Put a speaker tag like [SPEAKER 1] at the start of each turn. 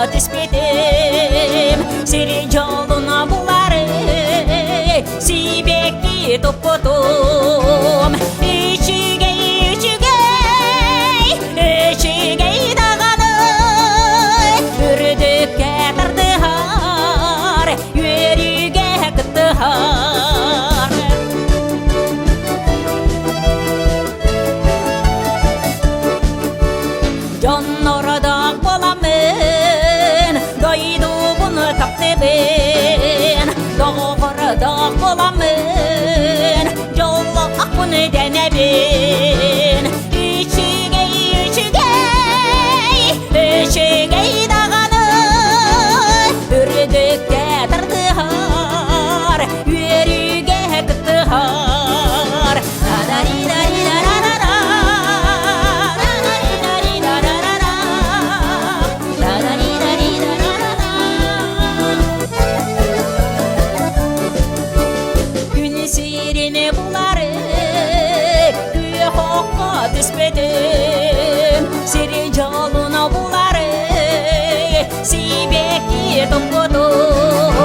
[SPEAKER 1] düşmedim. Senin yoluna buları sibekli topudum. İçige dağını ürdük getirdiler, yürüge gittiler. Canlarda bolamın, daydı bunu taptı ben. Doğrada bolamın, yolla akını dene ben. İçige dağını ürdük getirdiler, yürüge gittiler. Sirini buları hokka düşmedim. Senin yoluna buları sibekli topudum.